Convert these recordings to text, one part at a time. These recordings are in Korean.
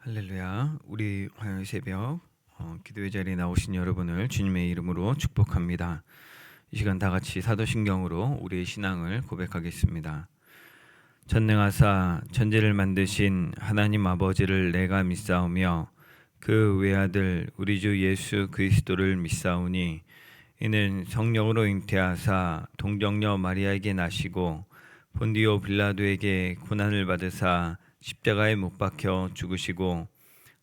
할렐루야. 우리 화요일 새벽 기도의 자리에 나오신 여러분을 주님의 이름으로 축복합니다. 이 시간 다 같이 사도신경으로 우리의 신앙을 고백하겠습니다. 전능하사 천지를 만드신 하나님 아버지를 내가 믿사오며 그 외아들 우리 주 예수 그리스도를 믿사오니 이는 성령으로 잉태하사 동정녀 마리아에게 나시고 본디오 빌라도에게 고난을 받으사 십자가에 못 박혀 죽으시고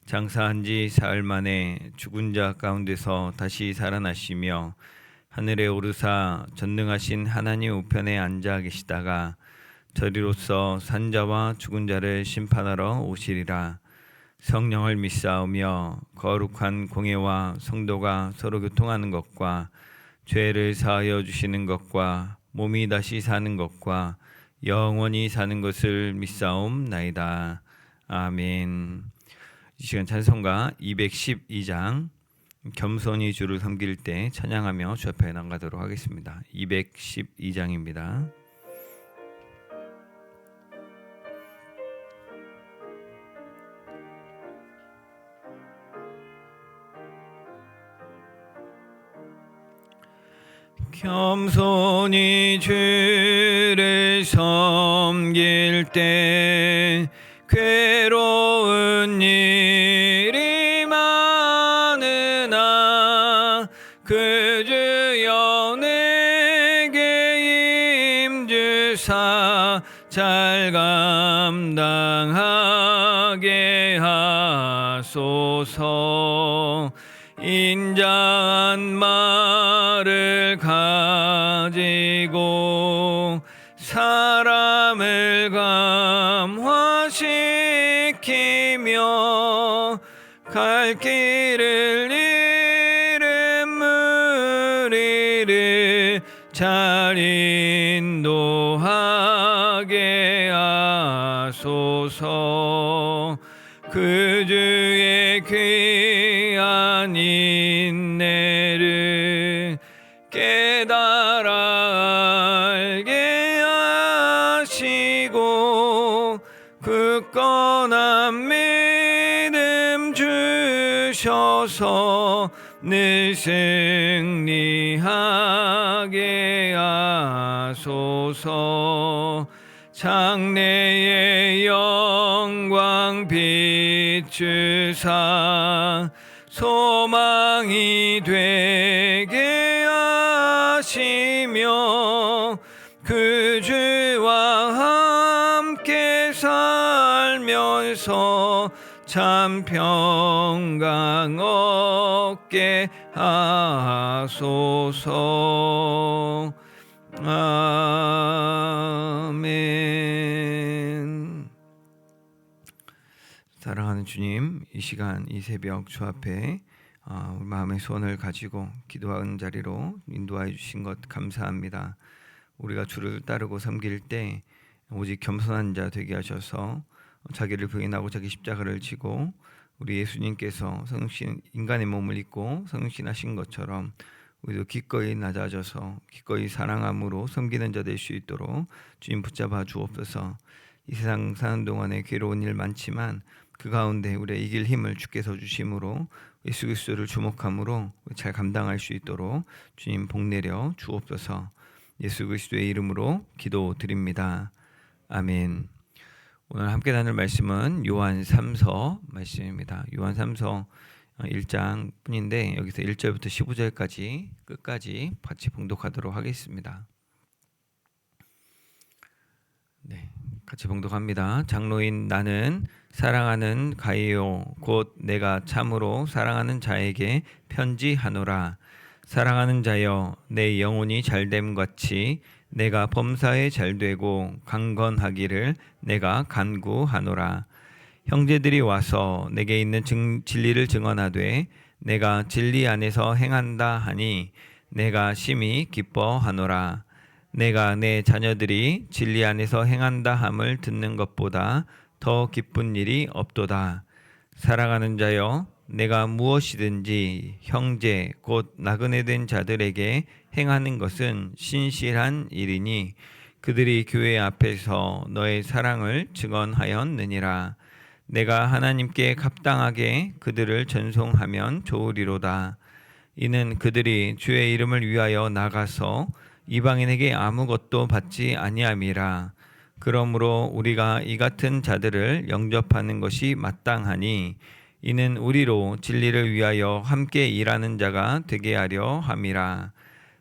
장사한 지 사흘 만에 죽은 자 가운데서 다시 살아나시며 하늘에 오르사 전능하신 하나님 우편에 앉아 계시다가 저리로서 산자와 죽은 자를 심판하러 오시리라. 성령을 믿사오며 거룩한 공예와 성도가 서로 교통하는 것과 죄를 사하여 주시는 것과 몸이 다시 사는 것과 영원히 사는 것을 믿사옵나이다. 아멘. 이 시간 찬송가 212장 겸손히 주를 섬길 때 찬양하며 주 앞에 나가도록 하겠습니다. 212장입니다. 겸손히 주를 섬길 때 괴로운 일이 많으나 그 주여 내게 임주사 잘 감당하게 하소서. 인자한 말을 가지고 사람을 감화시키며 갈 길을 잃은 무리를 잘 인도하게 하소서. 그 주의 귀한 인내를 깨달아 알게 하시고 굳건한 믿음 주셔서 늘 승리하게 하소서. 장래의 영광 비추사 소망이 되게 하시며 그 주와 함께 살면서 참 평강 얻게 하소서. 아멘. 사랑하는 주님, 이 시간 이 새벽 주 앞에 우리 마음의 소원을 가지고 기도하는 자리로 인도하여 주신 것 감사합니다. 우리가 주를 따르고 섬길 때 오직 겸손한 자 되게 하셔서 자기를 부인하고 자기 십자가를 지고 우리 예수님께서 성신 인간의 몸을 입고 성신하신 것처럼 우리도 기꺼이 낮아져서 기꺼이 사랑함으로 섬기는 자 될 수 있도록 주님 붙잡아 주옵소서. 이 세상 사는 동안에 괴로운 일 많지만 그 가운데 우리의 이길 힘을 주께서 주심으로 예수 그리스도를 주목함으로 잘 감당할 수 있도록 주님 복내려 주옵소서. 예수 그리스도의 이름으로 기도드립니다. 아멘. 오늘 함께 나눌 말씀은 요한 3서 말씀입니다. 요한 3서 1장 뿐인데 여기서 1절부터 15절까지 끝까지 같이 봉독하도록 하겠습니다. 네, 같이 봉독합니다. 장로인 나는 사랑하는 가이오 곧 내가 참으로 사랑하는 자에게 편지하노라. 사랑하는 자여 내 영혼이 잘됨 같이 내가 범사에 잘되고 강건하기를 내가 간구하노라. 형제들이 와서 내게 있는 진리를 증언하되 내가 진리 안에서 행한다 하니 내가 심히 기뻐하노라. 내가 내 자녀들이 진리 안에서 행한다 함을 듣는 것보다 더 기쁜 일이 없도다. 사랑하는 자여 내가 무엇이든지 형제 곧 나그네 된 자들에게 행하는 것은 신실한 일이니 그들이 교회 앞에서 너의 사랑을 증언하였느니라. 내가 하나님께 합당하게 그들을 전송하면 좋으리로다. 이는 그들이 주의 이름을 위하여 나가서 이방인에게 아무것도 받지 아니함이라. 그러므로 우리가 이 같은 자들을 영접하는 것이 마땅하니 이는 우리로 진리를 위하여 함께 일하는 자가 되게 하려 함이라.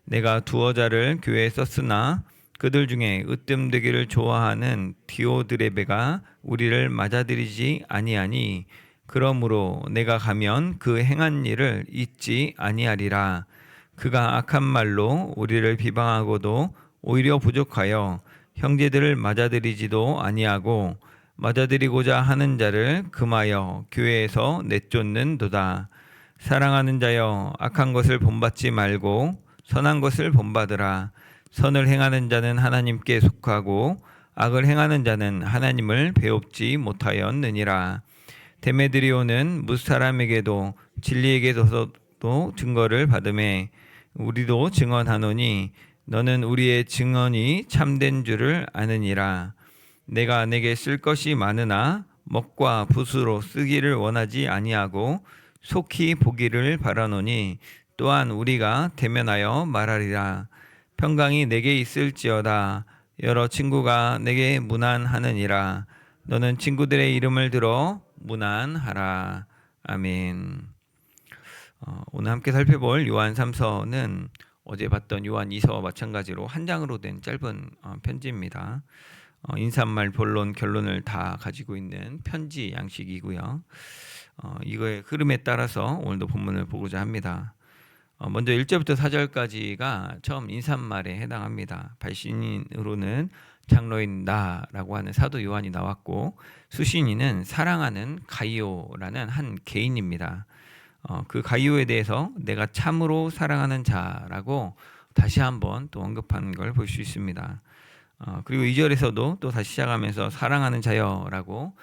내가 두어 자를 교회에 썼으나 그들 중에 으뜸되기를 좋아하는 디오드레베가 우리를 맞아들이지 아니하니 그러므로 내가 가면 그 행한 일을 잊지 아니하리라. 그가 악한 말로 우리를 비방하고도 오히려 부족하여 형제들을 맞아들이지도 아니하고 맞아들이고자 하는 자를 금하여 교회에서 내쫓는도다. 사랑하는 자여, 악한 것을 본받지 말고 선한 것을 본받으라. 선을 행하는 자는 하나님께 속하고 악을 행하는 자는 하나님을 배웁지 못하였느니라. 데메드리오는 무사람에게도 진리에게서도 증거를 받음에 우리도 증언하노니 너는 우리의 증언이 참된 줄을 아느니라. 내가 내게 쓸 것이 많으나 먹과 붓으로 쓰기를 원하지 아니하고 속히 보기를 바라노니 또한 우리가 대면하여 말하리라. 평강이 내게 있을지어다. 여러 친구가 내게 문안하느니라. 너는 친구들의 이름을 들어 문안하라. 아멘. 오늘 함께 살펴볼 요한 3서는 어제 봤던 요한 2서와 마찬가지로 한 장으로 된 짧은 편지입니다. 인사말, 본론, 결론을 다 가지고 있는 편지 양식이고요. 이거의 흐름에 따라서 오늘도 본문을 보고자 합니다. 먼저 1절부터 4절까지가 처음 인사말에 해당합니다. 발신인으로는 장로인 나라고 하는 사도 요한이 나왔고 수신인은 사랑하는 가이오라는 한 개인입니다. 그 가이오에 대해서 내가 참으로 사랑하는 자라고 다시 한번 또 언급한 걸 볼 수 있습니다. 그리고 2절에서도 또 다시 시작하면서 사랑하는 자여라고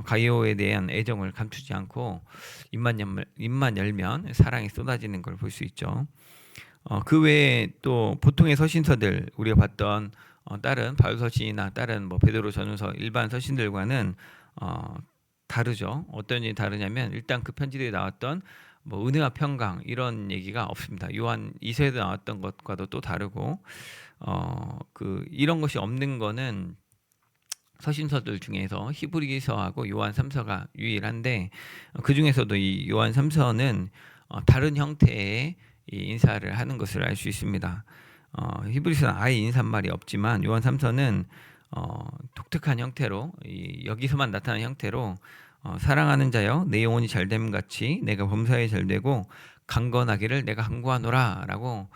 가이오에 대한 애정을 감추지 않고 입만 열면 사랑이 쏟아지는 걸 볼 수 있죠. 그 외에 또 보통의 서신서들 우리가 봤던 다른 바울 서신이나 다른 베드로 전후서 일반 서신들과는 다르죠. 어떤 일이 다르냐면 일단 그 편지들에 나왔던 은혜와 평강 이런 얘기가 없습니다. 요한 2서에도 나왔던 것과도 또 다르고 이런 것이 없는 거는 서신서들 중에서 히브리서하고 요한 3서가 유일한데 그 중에서도 이 요한 3서는 다른 형태의 이 인사를 하는 것을 알 수 있습니다. 히브리서는 아예 인사말이 없지만 요한 3서는 독특한 형태로 여기서만 나타나는 형태로 사랑하는 자여 내 영혼이 잘됨 같이 내가 범사에 잘되고 강건하기를 내가 간구하노라라고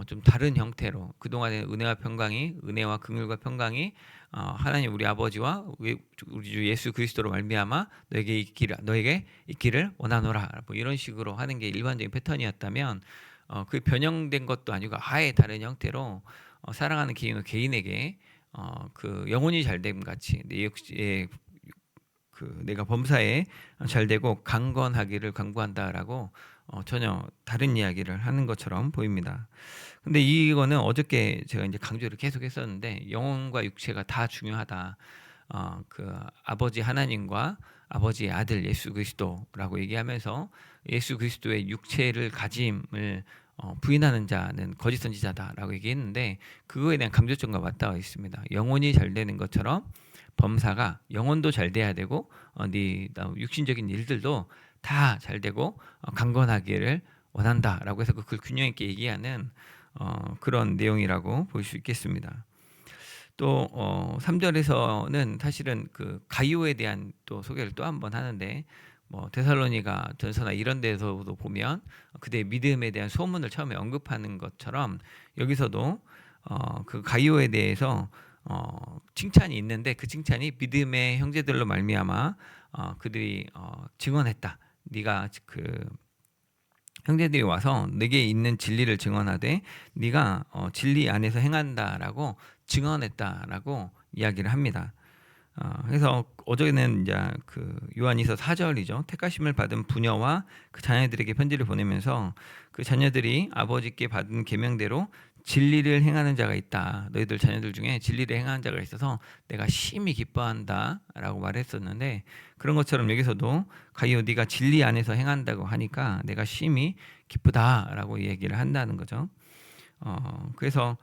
좀 다른 형태로 그동안의 은혜와 평강이 은혜와 긍휼과 평강이 하나님 우리 아버지와 우리 주 예수 그리스도로 말미암아 너에게 있기를 원하노라 이런 식으로 하는 게 일반적인 패턴이었다면 그 변형된 것도 아니고 아예 다른 형태로 사랑하는 개인에게 그 영혼이 잘됨 같이 내가 범사에 잘되고 강건하기를 간구한다라고 전혀 다른 이야기를 하는 것처럼 보입니다. 근데 이거는 어저께 제가 이제 강조를 계속 했었는데 영혼과 육체가 다 중요하다. 그 아버지 하나님과 아버지의 아들 예수 그리스도라고 얘기하면서 예수 그리스도의 육체를 가짐을 부인하는 자는 거짓 선지자다라고 얘기했는데 그거에 대한 강조점과 맞닿아 있습니다. 영혼이 잘 되는 것처럼 범사가 영혼도 잘 돼야 되고 육신적인 일들도 다 잘 되고 강건하기를 원한다라고 해서 그걸 균형 있게 얘기하는 그런 내용이라고 볼 수 있겠습니다. 또 3절에서는 사실은 그 가이오에 대한 또 소개를 또 한 번 하는데 데살로니가 전서나 이런 데서도 보면 그대의 믿음에 대한 소문을 처음에 언급하는 것처럼 여기서도 그 가이오에 대해서 칭찬이 있는데 그 칭찬이 믿음의 형제들로 말미암아 그들이 증언했다. 네가 그 형제들이 와서 내게 있는 진리를 증언하되 네가 진리 안에서 행한다라고 증언했다라고 이야기를 합니다. 그래서 어제는 이제 그 요한이서 4절이죠. 택하심을 받은 부녀와 그 자녀들에게 편지를 보내면서 그 자녀들이 아버지께 받은 계명대로 진리를 행하는 자가 있다. 너희들 자녀들 중에 진리를 행하는 자가 있어서 내가 심히 기뻐한다라고 말했었는데, 그런 것처럼 여기서도 가이오 네가 진리 안에서 행한다고 하니까 내가 심히 기쁘다라고 얘기를 한다는 거죠. 그래서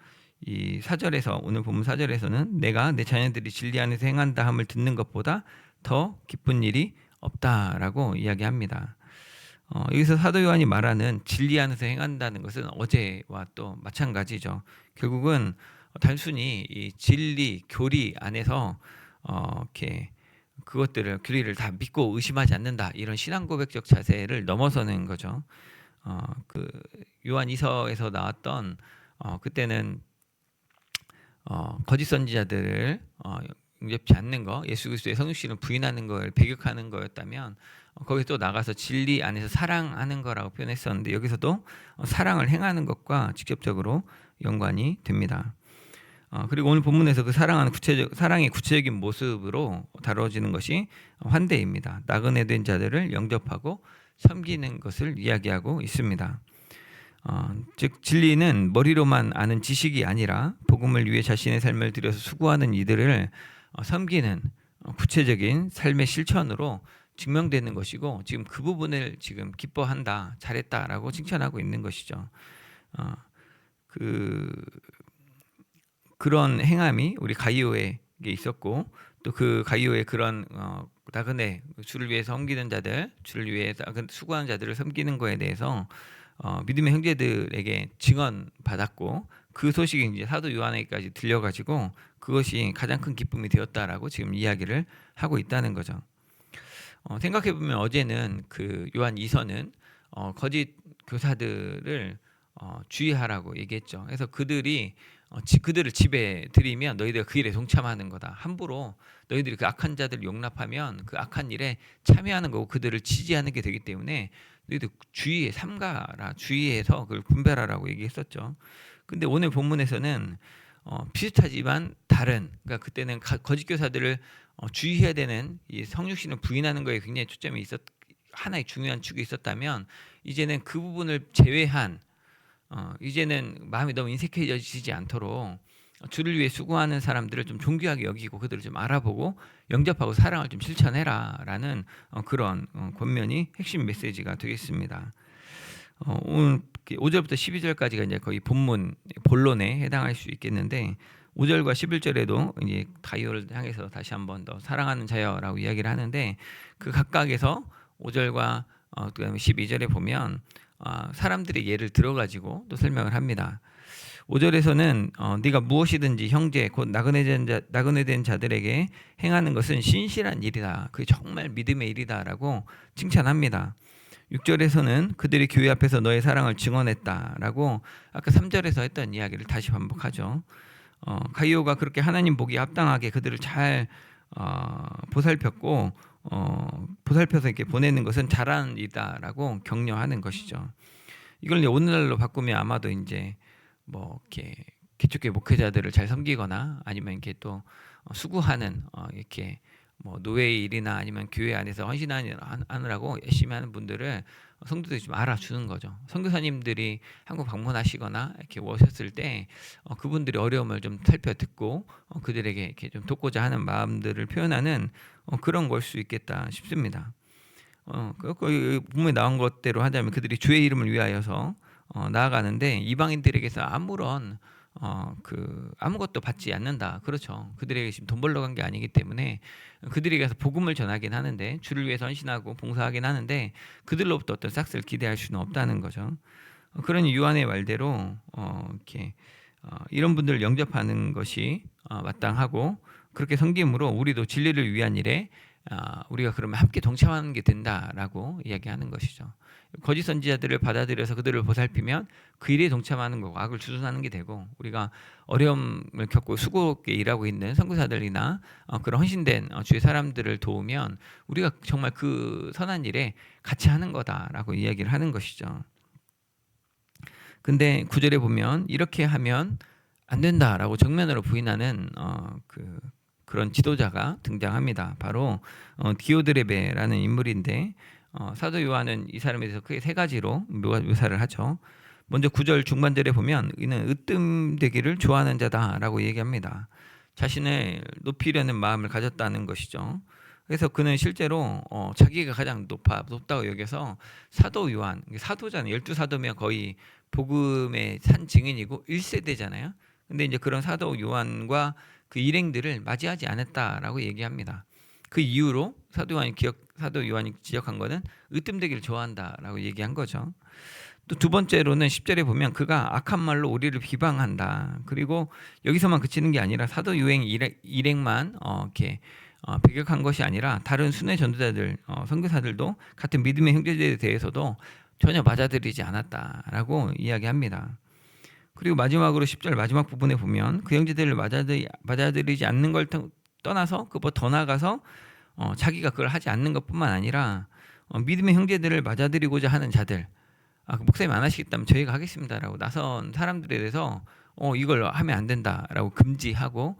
이 4절에서, 오늘 본문 4절에서는 내가 내 자녀들이 진리 안에서 행한다 함을 듣는 것보다 더 기쁜 일이 없다라고 이야기합니다. 여기서 사도 요한이 말하는 진리 안에서 행한다는 것은 어제와 또 마찬가지죠. 결국은 단순히 이 진리, 교리 안에서 이렇게 그것들을, 교리를 다 믿고 의심하지 않는다, 이런 신앙 고백적 자세를 넘어서는 거죠. 그 요한 2서에서 나왔던 그때는 거짓 선지자들을 영접지 않는 거, 예수 그리스도의 성육신을 부인하는 걸 배격하는 거였다면, 거기서 또 나가서 진리 안에서 사랑하는 거라고 표현했었는데, 여기서도 사랑을 행하는 것과 직접적으로 연관이 됩니다. 그리고 오늘 본문에서 그 사랑의 구체적인 모습으로 다뤄지는 것이 환대입니다. 나그네 된 자들을 영접하고 섬기는 것을 이야기하고 있습니다. 즉 진리는 머리로만 아는 지식이 아니라 복음을 위해 자신의 삶을 들여서 수고하는 이들을 섬기는 구체적인 삶의 실천으로 증명되는 것이고, 지금 그 부분을 지금 기뻐한다, 잘했다라고 칭찬하고 있는 것이죠. 그런 행함이 우리 가이오에게 있었고, 또 그 가이오의 그런 나그네, 주를 위해서 섬기는 자들, 주를 위해서 수고하는 자들을 섬기는 거에 대해서 믿음의 형제들에게 증언받았고, 그 소식이 이제 사도 요한에게까지 들려가지고 그것이 가장 큰 기쁨이 되었다라고 지금 이야기를 하고 있다는 거죠. 생각해보면 어제는 그 요한 2서는 거짓 교사들을 주의하라고 얘기했죠. 그래서 그들을 집에 들이면 너희들이 그 일에 동참하는 거다. 함부로 너희들이 그 악한 자들을 용납하면 그 악한 일에 참여하는 거고 그들을 지지하는 게 되기 때문에 너희들 삼가라, 주의해서 그걸 분별하라고 얘기했었죠. 근데 오늘 본문에서는 비슷하지만 다른, 그러니까 그때는 거짓 교사들을 주의해야 되는 이 성육신을 부인하는 거에 굉장히 초점이 하나의 중요한 축이 있었다면, 이제는 그 부분을 제외한, 이제는 마음이 너무 인색해지지 않도록 주를 위해 수고하는 사람들을 좀 존귀하게 여기고 그들을 좀 알아보고 영접하고 사랑을 좀 실천해라라는 그런 권면이 핵심 메시지가 되겠습니다. 오늘 5절부터 12절까지가 이제 거의 본론에 해당할 수 있겠는데, 5절과 11절에도 이제 가이오를 향해서 다시 한번 더 사랑하는 자여라고 이야기를 하는데, 그 각각에서 5절과 그다음에 12절에 보면 사람들의 예를 들어가지고 또 설명을 합니다. 5절에서는 네가 무엇이든지 형제 곧 나그네 된 자들에게 행하는 것은 신실한 일이다, 그게 정말 믿음의 일이다라고 칭찬합니다. 6절에서는 그들이 교회 앞에서 너의 사랑을 증언했다라고 아까 3절에서 했던 이야기를 다시 반복하죠. 가이오가 그렇게 하나님 보기에 합당하게 그들을 잘 보살폈고 보살펴서 이렇게 보내는 것은 잘하는 일이다라고 격려하는 것이죠. 이걸 이제 오늘날로 바꾸면 아마도 이제 뭐 이렇게 개척교회 목회자들을 잘 섬기거나 아니면 이렇게 또 수고하는 이렇게 뭐 노예의 일이나 아니면 교회 안에서 헌신하느라고 열심히 하는 분들을 성도들이 좀 알아주는 거죠. 선교사님들이 한국 방문하시거나 이렇게 오셨을 때 그분들의 어려움을 좀 살펴 듣고 그들에게 이렇게 좀 돕고자 하는 마음들을 표현하는 그런 걸 수 있겠다 싶습니다. 그 본문에 나온 것대로 하자면 그들이 주의 이름을 위하여서 나아가는데 이방인들에게서 아무것도 받지 않는다. 그렇죠. 그들에게 지금 돈 벌러 간 게 아니기 때문에 그들에게서 복음을 전하긴 하는데, 주를 위해서 헌신하고 봉사하긴 하는데 그들로부터 어떤 싹스를 기대할 수는 없다는 거죠. 그러니 요한의 말대로 이렇게 이런 분들을 영접하는 것이 마땅하고, 그렇게 섬김으로 우리도 진리를 위한 일에 우리가 그러면 함께 동참하는 게 된다라고 이야기하는 것이죠. 거짓 선지자들을 받아들여서 그들을 보살피면 그 일에 동참하는 거고 악을 주둔하는 게 되고, 우리가 어려움을 겪고 수고롭게 일하고 있는 선교사들이나 그런 헌신된 주의 사람들을 도우면 우리가 정말 그 선한 일에 같이 하는 거다라고 이야기를 하는 것이죠. 근데 9절에 보면 이렇게 하면 안 된다라고 정면으로 부인하는 그런 지도자가 등장합니다. 바로 디오드레베라는 인물인데, 사도 요한은 이 사람에 대해서 크게 세 가지로 묘사를 하죠. 먼저 9절 중반절에 보면 이는 으뜸되기를 좋아하는 자다라고 얘기합니다. 자신을 높이려는 마음을 가졌다는 것이죠. 그래서 그는 실제로 자기가 가장 높다고 여겨서 사도 요한, 사도잖아요. 12사도면 거의 복음의 산 증인이고 1세대잖아요. 근데 이제 그런 사도 요한과 그 일행들을 맞이하지 않았다라고 얘기합니다. 그 이유로 사도 요한이 지적한 거는 으뜸되기를 좋아한다라고 얘기한 거죠. 또 두 번째로는 10절에 보면 그가 악한 말로 우리를 비방한다. 그리고 여기서만 그치는 게 아니라 사도 유행 일행만 이렇게 배격한 것이 아니라 다른 순회 전도자들, 선교사들도 같은 믿음의 형제들에 대해서도 전혀 맞아들이지 않았다라고 이야기합니다. 그리고 마지막으로 10절 마지막 부분에 보면 그 형제들을 맞아들이지 않는 걸 떠나서 그보다 더 나아가서 자기가 그걸 하지 않는 것뿐만 아니라 믿음의 형제들을 맞아들이고자 하는 자들, 그 목사님 안 하시겠다면 저희가 하겠습니다라고 나선 사람들에 대해서 이걸 하면 안 된다라고 금지하고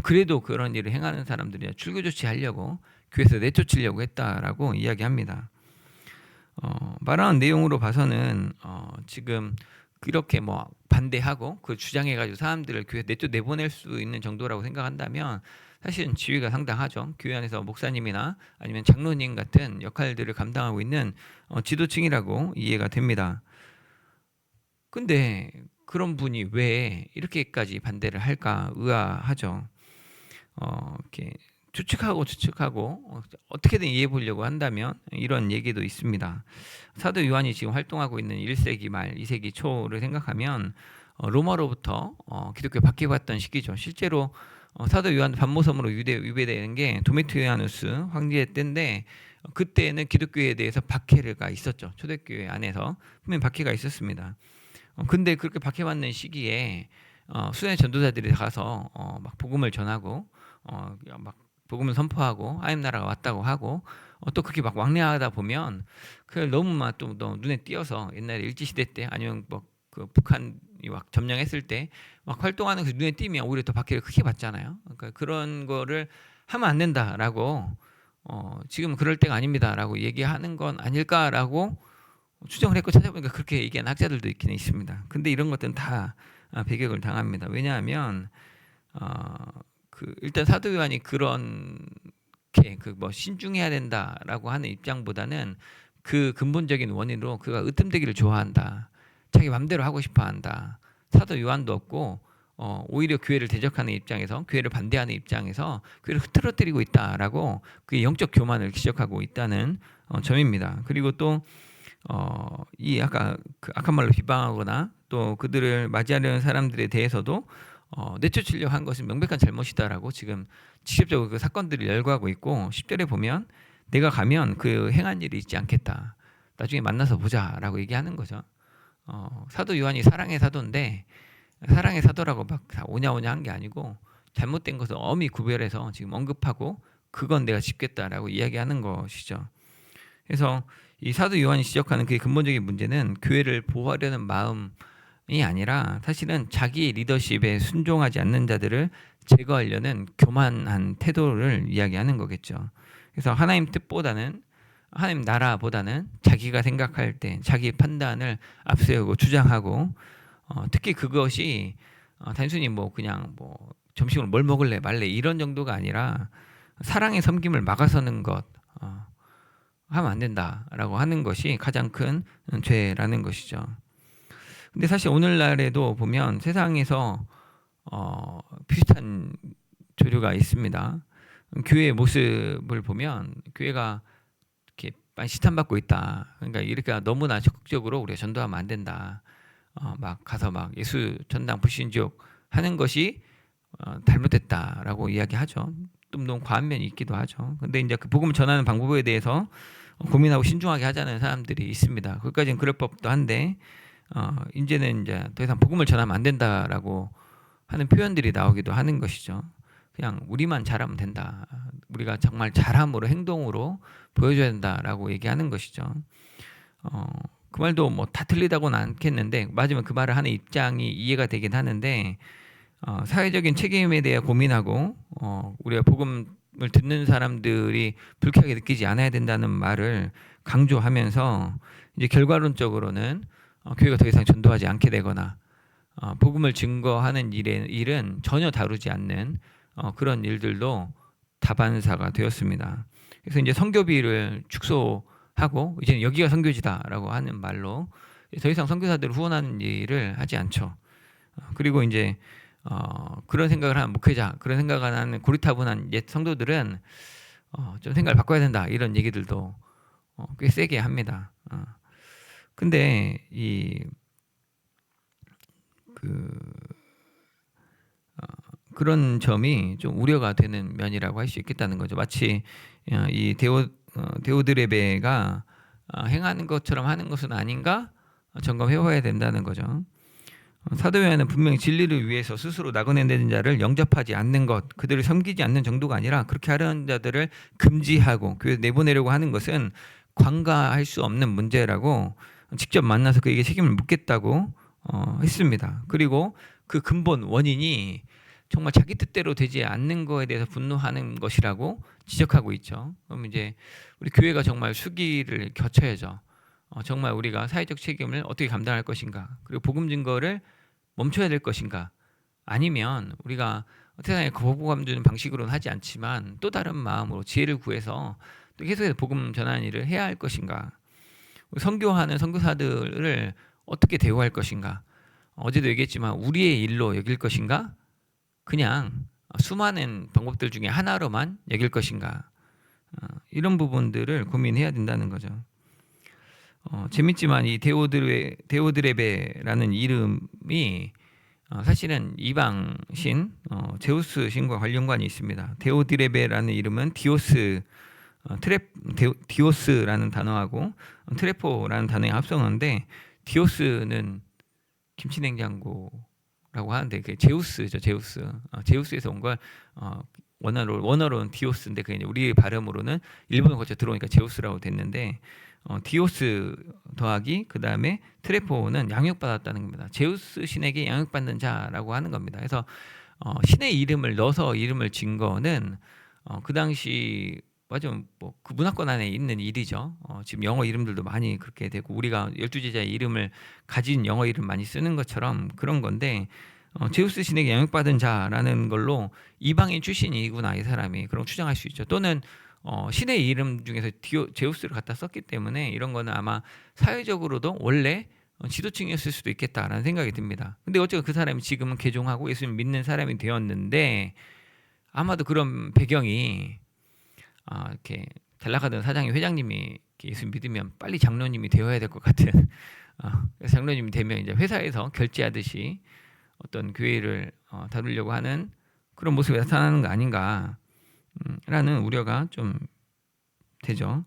그래도 그런 일을 행하는 사람들이 출교 조치하려고 교회에서 내쫓으려고 했다라고 이야기합니다. 말하는 내용으로 봐서는 지금 이렇게 뭐 반대하고 그 주장해가지고 사람들을 교회 내보낼 수 있는 정도라고 생각한다면 사실은 지위가 상당하죠. 교회 안에서 목사님이나 아니면 장로님 같은 역할들을 감당하고 있는 지도층이라고 이해가 됩니다. 근데 그런 분이 왜 이렇게까지 반대를 할까 의아하죠. 이렇게 추측하고 어떻게든 이해해 보려고 한다면 이런 얘기도 있습니다. 사도 요한이 지금 활동하고 있는 1세기 말 2세기 초를 생각하면 로마로부터 기독교에 박해받던 시기죠. 실제로 사도 요한 반모섬으로 유배되는 게 도미티아누스 황제 때인데 그때는 기독교에 대해서 박해가 있었죠. 초대교회 안에서 분명히 박해가 있었습니다. 근데 그렇게 박해받는 시기에 순회 전도자들이 가서 막 복음을 전하고 막 복음을 선포하고 하나님 나라가 왔다고 하고 또 그렇게 막 왕래하다 보면 그 너무 막 또 눈에 띄어서 옛날에 일제시대 때 아니면 뭐 그 북한이 막 점령했을 때 막 활동하는 그 눈에 띄면 오히려 더 박해를 크게 받잖아요. 그러니까 그런 거를 하면 안 된다라고 지금 그럴 때가 아닙니다라고 얘기하는 건 아닐까라고 추정을 했고 찾아보니까 그렇게 얘기하는 학자들도 있긴 있습니다. 근데 이런 것들은 다 배격을 당합니다. 왜냐하면 일단 사도 요한이 그렇게 뭐 신중해야 된다라고 하는 입장보다는 그 근본적인 원인으로 그가 으뜸되기를 좋아한다. 자기 맘대로 하고 싶어한다. 사도 요한도 없고 오히려 교회를 대적하는 입장에서 교회를 반대하는 입장에서 교회를 흐트러뜨리고 있다라고 그 영적 교만을 지적하고 있다는 점입니다. 그리고 또 이 아까 그 악한 말로 비방하거나 또 그들을 맞이하려는 사람들에 대해서도 내쫓으려 한 것은 명백한 잘못이다라고 지금 직접적으로 그 사건들을 열거하고 있고 10절에 보면 내가 가면 그 행한 일이 있지 않겠다. 나중에 만나서 보자라고 얘기하는 거죠. 사도 요한이 사랑의 사도인데 사랑의 사도라고 막 오냐오냐 한 게 아니고 잘못된 것을 엄히 구별해서 지금 언급하고 그건 내가 짚겠다라고 이야기하는 것이죠. 그래서 이 사도 요한이 지적하는 그 근본적인 문제는 교회를 보호하려는 마음이 아니라 사실은 자기 리더십에 순종하지 않는 자들을 제거하려는 교만한 태도를 이야기하는 거겠죠. 그래서 하나님 뜻보다는 하나님 나라보다는 자기가 생각할 때 자기 판단을 앞세우고 주장하고 특히 그것이 단순히 뭐 그냥 뭐 점심을 뭘 먹을래 말래 이런 정도가 아니라 사랑의 섬김을 막아서는 것 하면 안 된다라고 하는 것이 가장 큰 죄라는 것이죠. 근데 사실 오늘날에도 보면 세상에서 비슷한 조류가 있습니다. 교회의 모습을 보면 교회가 이렇게 많이 시탄받고 있다. 그러니까 이렇게 너무나 적극적으로 우리가 전도하면 안 된다. 막 가서 막 예수 전당 불신족 하는 것이 잘못됐다라고 이야기하죠. 좀 너무 과한 면이 있기도 하죠. 근데 이제 그 복음을 전하는 방법에 대해서 고민하고 신중하게 하자는 사람들이 있습니다. 거기까지는 그럴 법도 한데 이제는 이제 더 이상 복음을 전하면 안 된다라고 하는 표현들이 나오기도 하는 것이죠. 그냥 우리만 잘하면 된다. 우리가 정말 잘함으로 행동으로 보여줘야 된다라고 얘기하는 것이죠. 그 말도 뭐 다 틀리다고는 않겠는데 맞으면 그 말을 하는 입장이 이해가 되긴 하는데 사회적인 책임에 대해 고민하고 우리가 복음을 듣는 사람들이 불쾌하게 느끼지 않아야 된다는 말을 강조하면서 이제 결과론적으로는 교회가 더 이상 전도하지 않게 되거나 복음을 증거하는 일은 전혀 다루지 않는 그런 일들도 다반사가 되었습니다. 그래서 이제 선교비를 축소하고 이제는 여기가 선교지다라고 하는 말로 더 이상 선교사들을 후원하는 일을 하지 않죠. 그리고 이제 그런 생각을 하는 목회자, 그런 생각을 하는 고리타분한 옛 성도들은 좀 생각을 바꿔야 된다 이런 얘기들도 꽤 세게 합니다. 근데 그런 점이 좀 우려가 되는 면이라고 할 수 있겠다는 거죠. 마치 이 데오드레베가 행하는 것처럼 하는 것은 아닌가 점검해봐야 된다는 거죠. 사도 요한은 분명히 진리를 위해서 스스로 나그네된 자를 영접하지 않는 것, 그들을 섬기지 않는 정도가 아니라 그렇게 하려는 자들을 금지하고 교회 내보내려고 하는 것은 관가할 수 없는 문제라고 직접 만나서 그에게 책임을 묻겠다고 했습니다. 그리고 그 근본 원인이 정말 자기 뜻대로 되지 않는 거에 대해서 분노하는 것이라고 지적하고 있죠. 그럼 이제 우리 교회가 정말 수기를 겨쳐야죠. 정말 우리가 사회적 책임을 어떻게 감당할 것인가, 그리고 복음 증거를 멈춰야 될 것인가, 아니면 우리가 세상에 거부감 주는 방식으로는 하지 않지만 또 다른 마음으로 지혜를 구해서 또 계속해서 복음 전하는 일을 해야 할 것인가, 선교하는 선교사들을 어떻게 대우할 것인가, 어제도 얘기했지만 우리의 일로 여길 것인가, 그냥 수많은 방법들 중에 하나로만 여길 것인가, 이런 부분들을 고민해야 된다는 거죠. 재밌지만 이 데오드레베라는 이름이 사실은 이방 신 제우스 신과 관련관이 있습니다. 데오드레베라는 이름은 디오스라는 단어하고 트레포라는 단어의 합성어인데, 디오스는 김치냉장고라고 하는데 그게 제우스죠. 제우스에서 온 걸 원어로는 디오스인데 그게 우리 발음으로는 일본어 거쳐 들어오니까 제우스라고 됐는데, 디오스 더하기 그 다음에 트레포는 양육받았다는 겁니다. 제우스 신에게 양육받는 자라고 하는 겁니다. 그래서 신의 이름을 넣어서 이름을 진 거는 그 당시 뭐그 문화권 안에 있는 일이죠. 지금 영어 이름들도 많이 그렇게 되고 우리가 12제자의 이름을 가진 영어 이름 많이 쓰는 것처럼 그런 건데, 제우스 신에게 영향받은 자라는 걸로 이방인 출신이구나 이 사람이, 그럼 추정할 수 있죠. 또는 신의 이름 중에서 제우스를 갖다 썼기 때문에 이런 거는 아마 사회적으로도 원래 지도층이었을 수도 있겠다라는 생각이 듭니다. 근데 어쨌든 그 사람이 지금은 개종하고 예수님 믿는 사람이 되었는데, 아마도 그런 배경이 이렇게 잘 나가던 사장이 회장님이 예수 믿으면 빨리 장로님이 되어야 될 것 같은 장로님이 되면 이제 회사에서 결제하듯이 어떤 교회를 다루려고 하는 그런 모습이 나타나는 거 아닌가 라는 우려가 좀 되죠.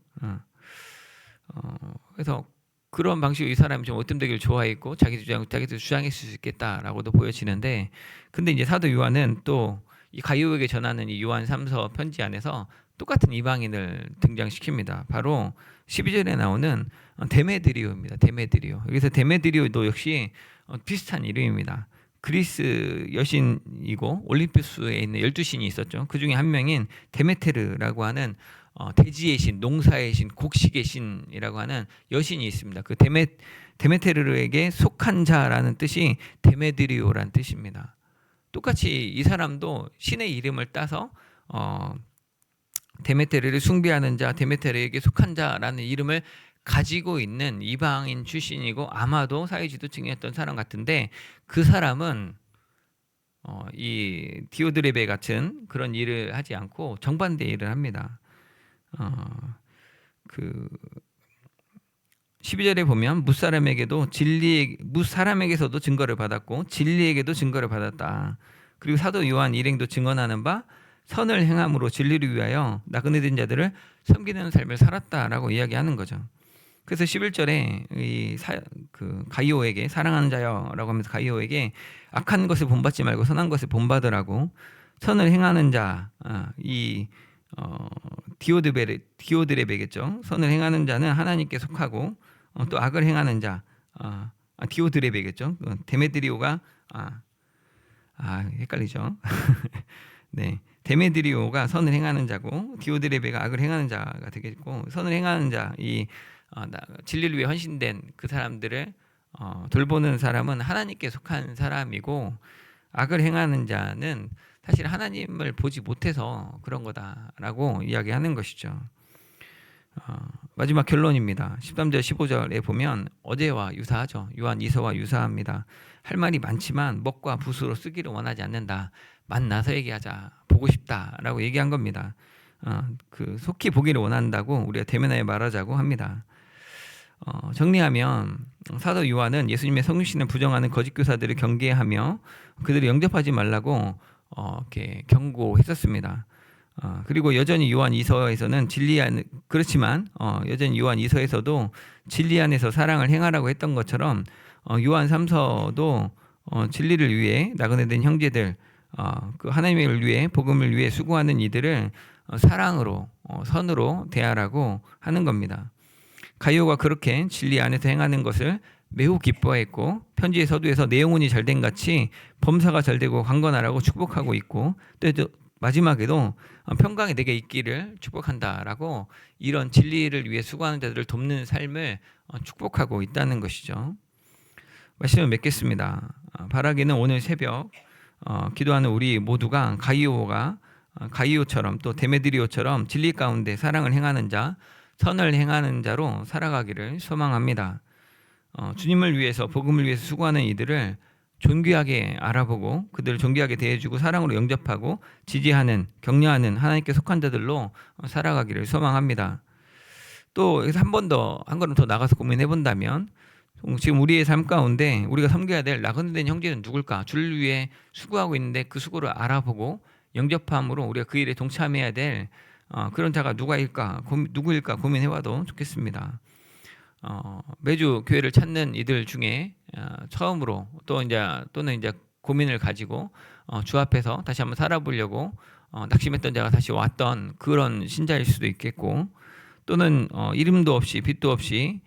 그래서 그런 방식으로 이 사람이 좀 어뜸되기를 좋아했고 자기도 주장했을 수 있겠다라고도 보여지는데, 근데 이제 사도 요한은 또 이 가이오에게 전하는 이 요한 3서 편지 안에서 똑같은 이방인을 등장시킵니다. 바로 12절에 나오는 데메드리오입니다. 데메드리오. 여기서 데메드리오도 역시 비슷한 이름입니다. 그리스 여신이고 올림푸스에 있는 12신이 있었죠. 그 중에 한 명인 데메테르라고 하는 대지의 신, 농사의 신, 곡식의 신이라고 하는 여신이 있습니다. 그 데메테르에게 속한 자라는 뜻이 데메드리오라는 뜻입니다. 똑같이 이 사람도 신의 이름을 따서 데메테르를 숭배하는 자, 데메테르에게 속한 자라는 이름을 가지고 있는 이방인 출신이고 아마도 사회지도층이었던 사람 같은데, 그 사람은 이 디오드레베 같은 그런 일을 하지 않고 정반대 일을 합니다. 그 12절에 보면 무사람에게서도 증거를 받았고 진리에게도 증거를 받았다. 그리고 사도 요한 일행도 증언하는 바 선을 행함으로 진리를 위하여 나그네된 자들을 섬기는 삶을 살았다라고 이야기하는 거죠. 그래서 11절에 가이오에게 사랑하는 자여라고 하면서 가이오에게 악한 것을 본받지 말고 선한 것을 본받으라고, 선을 행하는 자, 디오드레베겠죠. 선을 행하는 자는 하나님께 속하고 또 악을 행하는 자, 디오드레베겠죠. 데메드리오가 헷갈리죠. 네, 데메드리오가 선을 행하는 자고 디오드레베가 악을 행하는 자가 되겠고, 선을 행하는 자, 진리를 위해 헌신된 그 사람들을 돌보는 사람은 하나님께 속한 사람이고, 악을 행하는 자는 사실 하나님을 보지 못해서 그런 거다라고 이야기하는 것이죠. 마지막 결론입니다. 13절 15절에 보면 어제와 유사하죠. 요한 이서와 유사합니다. 할 말이 많지만 먹과 붓으로 쓰기를 원하지 않는다. 만나서 얘기하자. 보고 싶다라고 얘기한 겁니다. 그 속히 보기를 원한다고 우리가 대면하여 말하자고 합니다. 정리하면 사도 요한은 예수님의 성육신을 부정하는 거짓 교사들을 경계하며 그들을 영접하지 말라고 이렇게 경고했었습니다. 그리고 여전히 요한 이서에서는 그렇지만 여전히 요한 이서에서도 진리 안에서 사랑을 행하라고 했던 것처럼 요한 3서도 진리를 위해 나그네 된 형제들, 그 하나님을 위해 복음을 위해 수고하는 이들을 사랑으로 선으로 대하라고 하는 겁니다. 가이오가 그렇게 진리 안에서 행하는 것을 매우 기뻐했고 편지의 서두에서 내용운이 잘된 같이 범사가 잘되고 강건하라고 축복하고 있고 또 마지막에도 평강이 내게 있기를 축복한다라고 이런 진리를 위해 수고하는 자들을 돕는 삶을 축복하고 있다는 것이죠. 말씀을 맺겠습니다. 바라기는 오늘 새벽 기도하는 우리 모두가 가이오처럼 또 데메드리오처럼 진리 가운데 사랑을 행하는 자, 선을 행하는 자로 살아가기를 소망합니다. 주님을 위해서 복음을 위해서 수고하는 이들을 존귀하게 알아보고 그들을 존귀하게 대해주고 사랑으로 영접하고 지지하는 격려하는 하나님께 속한 자들로 살아가기를 소망합니다. 또 여기서 한 걸음 더 나가서 고민해 본다면 지금 우리의 삶 가운데 우리가 섬겨야 될 나그네 된 형제는 누굴까? 주를 위해 수고하고 있는데 그 수고를 알아보고 영접함으로 우리가 그 일에 동참해야 될 그런 자가 누구일까 고민해봐도 좋겠습니다. 매주 교회를 찾는 이들 중에 처음으로 또는 이제 고민을 가지고 주 앞에서 다시 한번 살아보려고 낙심했던 자가 다시 왔던 그런 신자일 수도 있겠고, 또는 이름도 없이 빛도 없이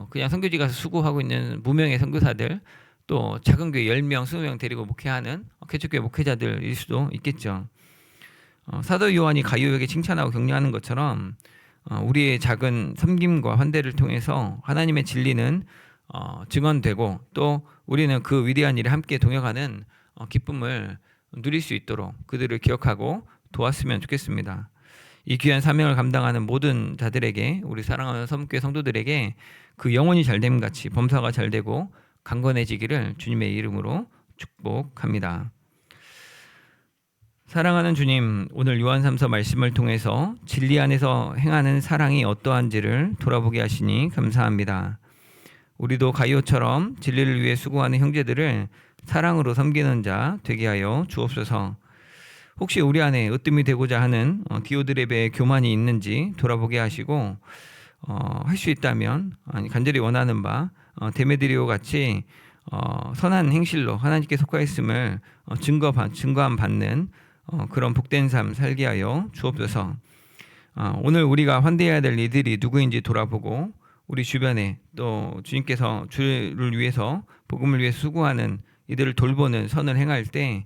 그냥 선교지 가서 수고하고 있는 무명의 선교사들, 또 작은 교회 10명, 20명 데리고 목회하는 개척교회 목회자들일 수도 있겠죠. 사도 요한이 가이오에게 칭찬하고 격려하는 것처럼 우리의 작은 섬김과 환대를 통해서 하나님의 진리는 증언되고 또 우리는 그 위대한 일에 함께 동역하는 기쁨을 누릴 수 있도록 그들을 기억하고 도왔으면 좋겠습니다. 이 귀한 사명을 감당하는 모든 자들에게, 우리 사랑하는 섬교회 성도들에게 그 영혼이 잘됨 같이 범사가 잘되고 강건해지기를 주님의 이름으로 축복합니다. 사랑하는 주님, 오늘 요한 3서 말씀을 통해서 진리 안에서 행하는 사랑이 어떠한지를 돌아보게 하시니 감사합니다. 우리도 가이오처럼 진리를 위해 수고하는 형제들을 사랑으로 섬기는 자 되게 하여 주옵소서. 혹시 우리 안에 으뜸이 되고자 하는 디오드레베의 교만이 있는지 돌아보게 하시고 할 수 있다면 간절히 원하는 바 데메드리오 같이 선한 행실로 하나님께 속하였음을 증거함 받는 그런 복된 삶 살게 하여 주옵소서. 오늘 우리가 환대해야 될 이들이 누구인지 돌아보고 우리 주변에 또 주님께서 주를 위해서 복음을 위해 수고하는 이들을 돌보는 선을 행할 때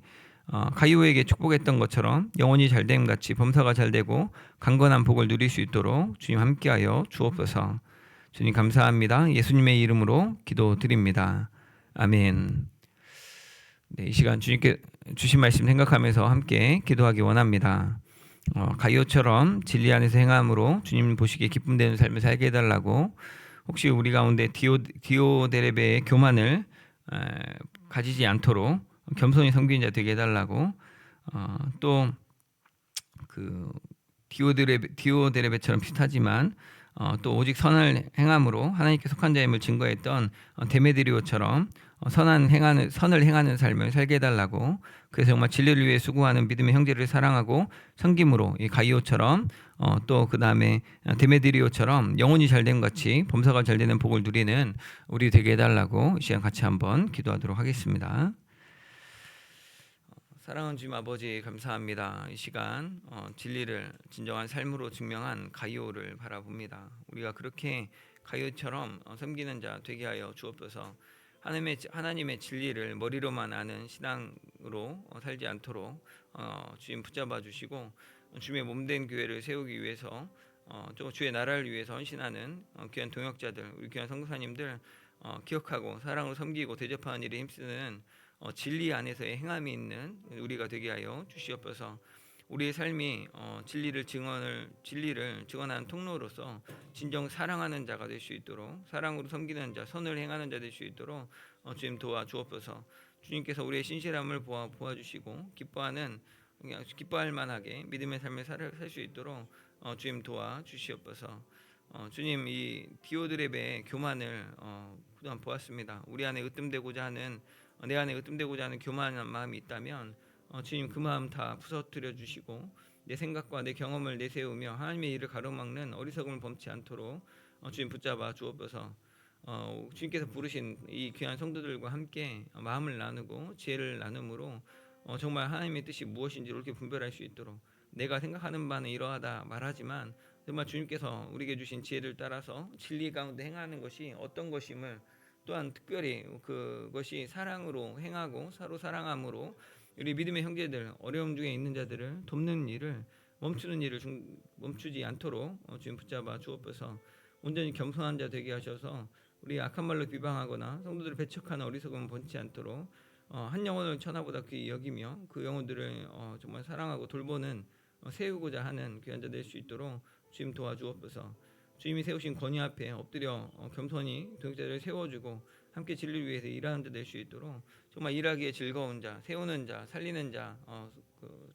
가이오에게 축복했던 것처럼 영혼이 잘됨 같이 범사가 잘되고 강건한 복을 누릴 수 있도록 주님 함께하여 주옵소서. 주님 감사합니다. 예수님의 이름으로 기도드립니다. 아멘. 네, 이 시간 주님께 주신 말씀 생각하면서 함께 기도하기 원합니다. 가이오처럼 진리 안에서 행함으로 주님 보시기에 기쁨되는 삶을 살게 해달라고, 혹시 우리 가운데 디오데레베의 교만을 가지지 않도록 겸손히 섬기는 자 되게 해달라고, 또 그 디오데레베처럼 비슷하지만 또 오직 선을 행함으로 하나님께 속한 자임을 증거했던 데메드리오처럼 선을 행하는 삶을 살게 해달라고, 그래서 정말 진리를 위해 수고하는 믿음의 형제를 사랑하고 섬김으로 이 가이오처럼 또 그 다음에 데메드리오처럼 영혼이 잘됨 같이 범사가 잘되는 복을 누리는 우리 되게 해달라고 이 시간 같이 한번 기도하도록 하겠습니다. 사랑하는 주님 아버지 감사합니다. 이 시간 진리를 진정한 삶으로 증명한 가이오를 바라봅니다. 우리가 그렇게 가이오처럼 섬기는 자 되게 하여 주옵소서. 하나님의 진리를 머리로만 아는 신앙으로 살지 않도록 주님 붙잡아 주시고, 주님의 몸된 교회를 세우기 위해서 또 주의 나라를 위해서 헌신하는 귀한 동역자들, 우리 귀한 선교사님들 기억하고 사랑으로 섬기고 대접하는 일에 힘쓰는 진리 안에서의 행함이 있는 우리가 되게 하여 주시옵소서. 우리의 삶이 진리를 증언하는 통로로서 진정 사랑하는 자가 될 수 있도록, 사랑으로 섬기는 자, 선을 행하는 자 될 수 있도록 주님 도와주옵소서. 주님께서 우리의 신실함을 보아주시고 기뻐할 만하게 믿음의 삶을 살 수 있도록 주님 도와주시옵소서. 주님, 이 디오드렙의 교만을 그동안 보았습니다. 우리 안에 으뜸되고자 하는 내 안에 으뜸되고자 하는 교만한 마음이 있다면 주님 그 마음 다 부서뜨려 주시고 내 생각과 내 경험을 내세우며 하나님의 일을 가로막는 어리석음을 범치 않도록 주님 붙잡아 주옵소서. 주님께서 부르신 이 귀한 성도들과 함께 마음을 나누고 지혜를 나눔으로 정말 하나님의 뜻이 무엇인지 옳게 분별할 수 있도록, 내가 생각하는 바는 이러하다 말하지만 정말 주님께서 우리에게 주신 지혜를 따라서 진리 가운데 행하는 것이 어떤 것임을, 또한 특별히 그것이 사랑으로 행하고 서로 사랑함으로 우리 믿음의 형제들, 어려움 중에 있는 자들을 돕는 일을 멈추지 않도록 주님 붙잡아 주옵소서. 온전히 겸손한 자 되게 하셔서 우리 악한 말로 비방하거나 성도들을 배척하는 어리석음을 본치 않도록 한 영혼을 천하보다 귀히 여기며 그 영혼들을 정말 사랑하고 돌보는 세우고자 하는 귀한 자 될 수 있도록 주님 도와주옵소서. 주님이 세우신 권위 앞에 엎드려 겸손히 동역자를 세워주고 함께 진리를 위해서 일하는 자 될 수 있도록 정말 일하기에 즐거운 자, 세우는 자, 살리는 자,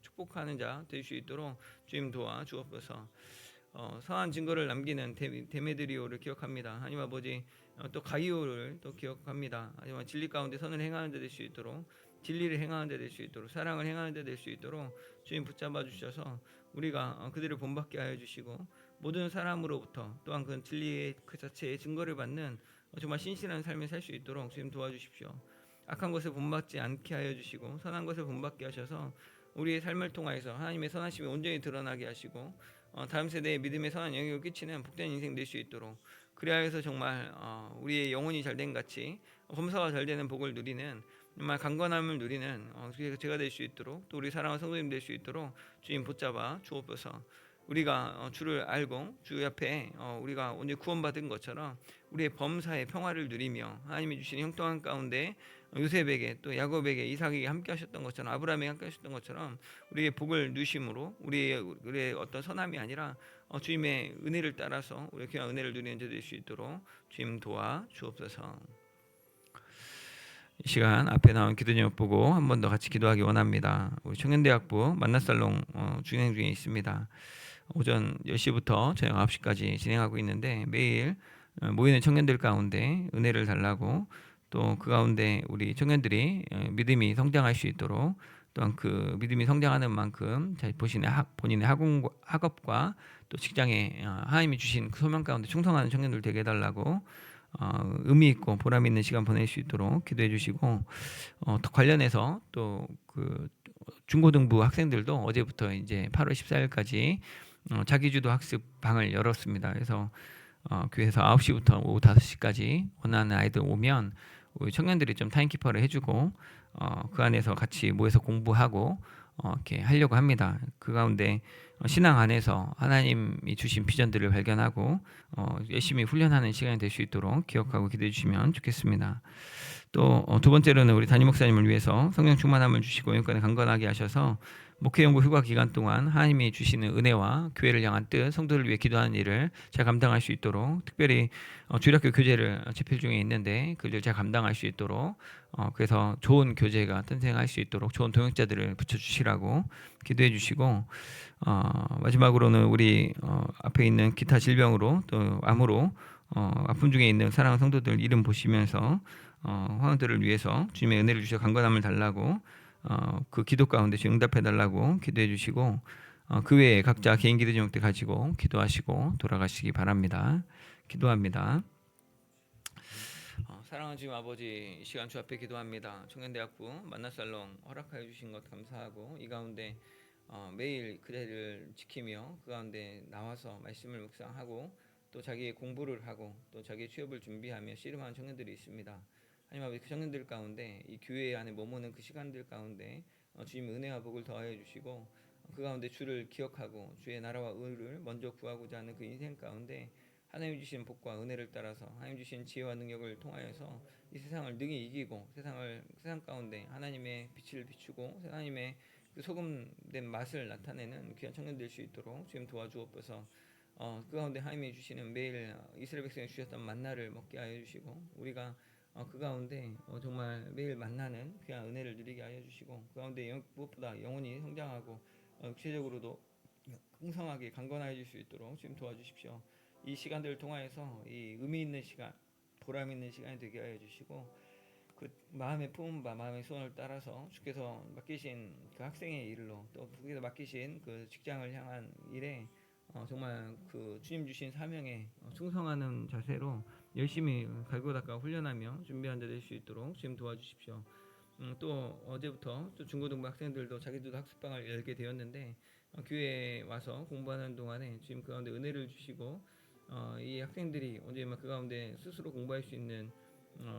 축복하는 자 될 수 있도록 주님 도와주옵소서. 선한 증거를 남기는 데메드리오를 기억합니다. 하나님 아버지, 또 가이오를 또 기억합니다. 하지만 진리 가운데 선을 행하는 자 될 수 있도록, 진리를 행하는 자 될 수 있도록, 사랑을 행하는 자 될 수 있도록 주님 붙잡아 주셔서 우리가 그들을 본받게 하여 주시고 모든 사람으로부터 또한 그 진리의 그 자체의 증거를 받는 정말 신실한 삶을 살 수 있도록 주님 도와주십시오. 악한 것을 본받지 않게 하여 주시고 선한 것을 본받게 하셔서 우리의 삶을 통하여서 하나님의 선하심이 온전히 드러나게 하시고 다음 세대의 믿음에 선한 영향을 끼치는 복된 인생 될 수 있도록, 그래야 해서 정말 우리의 영혼이 잘된 같이 범사가 잘되는 복을 누리는, 정말 강건함을 누리는 제가 될 수 있도록, 또 우리 사랑하는 성도님 될 수 있도록 주님 붙잡아 주옵소서. 우리가 주를 알고 주 앞에 우리가 오늘 구원받은 것처럼 우리의 범사의 평화를 누리며 하나님이 주신 형통한 가운데 요셉에게 또 야곱에게 이삭에게 함께 하셨던 것처럼, 아브라함에게 함께 하셨던 것처럼 우리의 복을 누심으로 우리의 어떤 선함이 아니라 주님의 은혜를 따라서 우리의 귀한 은혜를 누리는 자 될 수 있도록 주님 도와 주옵소서. 이 시간 앞에 나온 기도 제목 보고 한 번 더 같이 기도하기 원합니다. 우리 청년대학부 만나살롱 진행 중에 있습니다. 오전 10시부터 저녁 9시까지 진행하고 있는데 매일 모이는 청년들 가운데 은혜를 달라고, 또 그 가운데 우리 청년들이 믿음이 성장할 수 있도록, 또한 그 믿음이 성장하는 만큼 본인의 학업과 또 직장에 하나님이 주신 그 소명 가운데 충성하는 청년들 되게 해달라고 의미 있고 보람 있는 시간 보낼 수 있도록 기도해 주시고, 또 관련해서 또 그 중고등부 학생들도 어제부터 이제 8월 14일까지 자기주도 학습 방을 열었습니다. 그래서 교회에서 9시부터 오후 5시까지 원하는 아이들 오면 우리 청년들이 좀 타임키퍼를 해주고 그 안에서 같이 모여서 공부하고 이렇게 하려고 합니다. 그 가운데 신앙 안에서 하나님이 주신 비전들을 발견하고 열심히 훈련하는 시간이 될 수 있도록 기억하고 기도해 주시면 좋겠습니다. 또 두 번째로는 우리 담임 목사님을 위해서 성령 충만함을 주시고 영권에 강건하게 하셔서 목회연구 휴가 기간 동안 하나님이 주시는 은혜와 교회를 향한 뜻, 성도를 위해 기도하는 일을 잘 감당할 수 있도록, 특별히 주일학교 교재를 집필 중에 있는데 그를 잘 감당할 수 있도록 그래서 좋은 교재가 탄생할 수 있도록 좋은 동역자들을 붙여주시라고 기도해 주시고, 마지막으로는 우리 앞에 있는 기타 질병으로 또 암으로 아픔 중에 있는 사랑하는 성도들 이름 보시면서 환우들을 위해서 주님의 은혜를 주셔 강건함을 달라고 그 기도 가운데 응답해 달라고 기도해 주시고, 그 외에 각자 개인 기도 제목들 가지고 기도하시고 돌아가시기 바랍니다. 기도합니다. 사랑하는 주님 아버지, 이 시간 주 앞에 기도합니다. 청년대학부 만나살롱 허락하여 주신 것 감사하고, 이 가운데 매일 그 자리를 지키며 그 가운데 나와서 말씀을 묵상하고 또 자기의 공부를 하고 또 자기의 취업을 준비하며 씨름하는 청년들이 있습니다. 하나님 아버지, 그 청년들 가운데 이 교회 안에 머무는 그 시간들 가운데 주님의 은혜와 복을 더하여 주시고, 그 가운데 주를 기억하고 주의 나라와 의를 먼저 구하고자 하는 그 인생 가운데 하나님 주신 복과 은혜를 따라서 하나님 주신 지혜와 능력을 통하여서 이 세상을 능히 이기고 세상 가운데 하나님의 빛을 비추고 하나님의 그 소금된 맛을 나타내는 귀한 청년 될 수 있도록 주님 도와주옵소서. 그 가운데 하나님이 주시는 매일 이스라엘 백성이 주셨던 만나를 먹게 하여 주시고 우리가 그 가운데 정말 매일 만나는 귀한 은혜를 누리게 하여 주시고 그 가운데 무엇보다 영혼이 성장하고 육체적으로도 풍성하게 강건하여 줄 수 있도록 주님 도와주십시오. 이 시간들을 통하여서 이 의미 있는 시간, 보람 있는 시간이 되게 하여 주시고 그 마음의 품은 바 마음의 소원을 따라서 주께서 맡기신 그 학생의 일로 또 주께서 맡기신 그 직장을 향한 일에 정말 그 주님 주신 사명에 충성하는 자세로 열심히 갈고 닦아 훈련하며 준비한 자 될 수 있도록 주님 도와주십시오. 또 어제부터 또 중고등부 학생들도 자기들도 학습방을 열게 되었는데 교회에 와서 공부하는 동안에 주님 그 가운데 은혜를 주시고 이 학생들이 언제 그 가운데 스스로 공부할 수 있는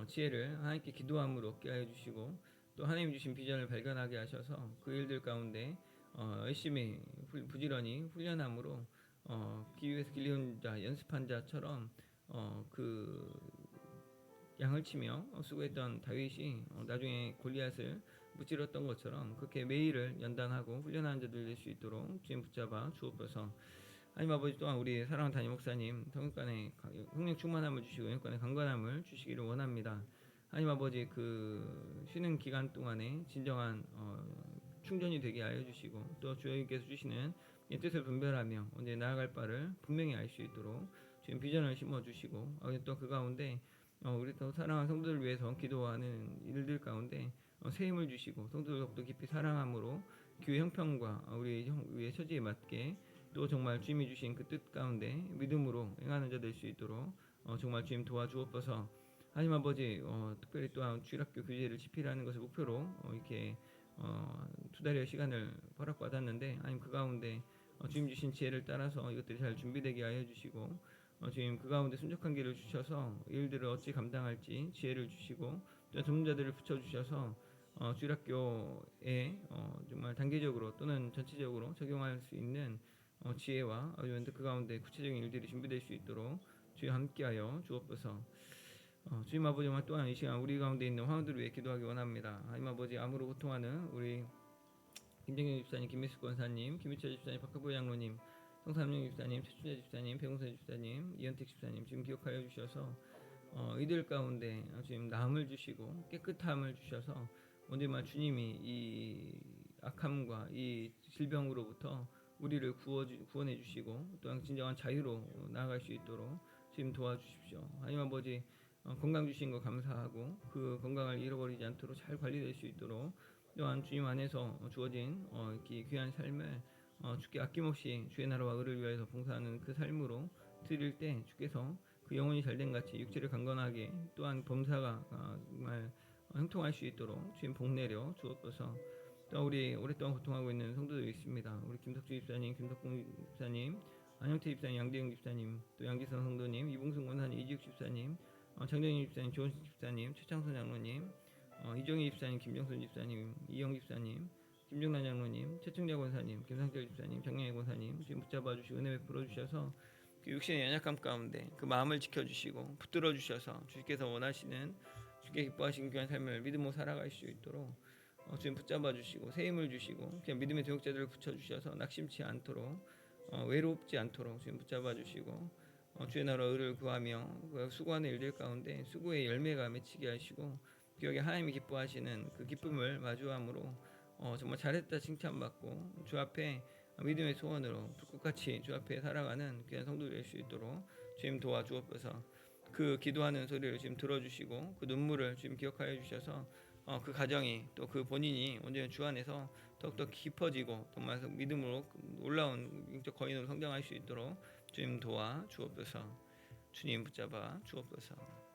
지혜를 하나님께 기도함으로 얻게 하여 주시고 또 하나님 주신 비전을 발견하게 하셔서 그 일들 가운데 열심히 부지런히 훈련함으로 기회에서 길리운 자 연습한 자처럼 그 양을 치며 수고했던 다윗이 나중에 골리앗을 무찌렀던 것처럼 그렇게 매일을 연단하고 훈련하는 자들 될 수 있도록 주님 붙잡아 주옵소서. 하나님 아버지 또한 우리 사랑하는 담임 목사님 성육간에 성령 충만함을 주시고 영육간에 강건함을 주시기를 원합니다. 하나님 아버지 그 쉬는 기간 동안에 진정한 충전이 되게 하여 주시고 또 주님께서 주시는 이 뜻을 분별하며 언제 나아갈 바를 분명히 알 수 있도록 주님 비전을 심어 주시고 또 그 가운데 우리 또 사랑하는 성도들을 위해서 기도하는 일들 가운데 새 힘을 주시고 성도들 더욱더 깊이 사랑함으로 교회 형편과 우리의 처지에 맞게 또 정말 주님이 주신 그 뜻 가운데 믿음으로 행하는 자 될 수 있도록 정말 주님 도와주옵소서. 하나님 아버지 특별히 또한 주일학교 교재를 집필하는 것을 목표로 이렇게 두 달여 시간을 허락받았는데 하나님 그 가운데 주님 주신 지혜를 따라서 이것들이 잘 준비되게 하여 주시고 주님 그 가운데 순적한 길을 주셔서 일들을 어찌 감당할지 지혜를 주시고 또 전문자들을 붙여주셔서 주일학교에 정말 단계적으로 또는 전체적으로 적용할 수 있는 지혜와 그 가운데 구체적인 일들이 준비될 수 있도록 주여 함께하여 주옵소서. 주님 아버지 또한 이 시간 우리 가운데 있는 화원들을 위해 기도하기 원합니다. 하나님 아버지 암으로 고통하는 우리 김정경 집사님, 김미숙 권사님, 김희철 집사님, 박학부 장로님, 성삼영 집사님, 최춘자 집사님, 배용선 집사님, 이현택 집사님 지금 기억하여 주셔서 이들 가운데 주님 나음을 주시고 깨끗함을 주셔서 언제만 주님이 이 악함과 이 질병으로부터 우리를 구원해 주시고 또한 진정한 자유로 나아갈 수 있도록 주님 도와주십시오. 하나님 아버지 건강 주신 거 감사하고 그 건강을 잃어버리지 않도록 잘 관리될 수 있도록 또한 주님 안에서 주어진 이렇게 귀한 삶을 주께 아낌없이 주의 나라와 의를 위하여서 봉사하는 그 삶으로 드릴 때 주께서 그 영혼이 잘된 같이 육체를 강건하게 또한 범사가 정말 형통할 수 있도록 주님 복 내려 주옵소서. 또 우리 오랫동안 고통하고 있는 성도들이 있습니다. 우리 김석주 집사님, 김석공 집사님, 안영태 집사님, 양대영 집사님, 또 양기선 성도님, 이봉순 권사님, 이지욱 집사님, 장정희 집사님, 조은식 집사님, 최창선 장로님, 이정희 집사님, 김정선 집사님, 이영 집사님, 김정란 장로님, 최충자 권사님, 김상철 집사님, 장영애 권사님 지금 붙잡아 주시고 은혜 베풀어 주셔서 그 육신의 연약함 가운데 그 마음을 지켜주시고 붙들어 주셔서 주께서 원하시는 주께 기뻐하시는 귀한 삶을 믿음으로 살아갈 수 있도록 주님 붙잡아 주시고 새 힘을 주시고 그냥 믿음의 동역자들을 붙여 주셔서 낙심치 않도록 외롭지 않도록 주님 붙잡아 주시고 주의 나라 의를 구하며 수고하는 일들 가운데 수고의 열매가 맺히게 하시고 기억에 하나님이 기뻐하시는 그 기쁨을 마주함으로 정말 잘했다 칭찬받고 주 앞에 믿음의 소원으로 불꽃같이 주 앞에 살아가는 귀한 성도들 될 수 있도록 주님 도와주옵소서. 그 기도하는 소리를 지금 들어주시고 그 눈물을 지금 기억하여 주셔서 그 가정이 또 그 본인이 언제나 주 안에서 더욱더 깊어지고 정말 믿음으로 올라온 영적 거인으로 성장할 수 있도록 주님 도와 주옵소서. 주님 붙잡아 주옵소서.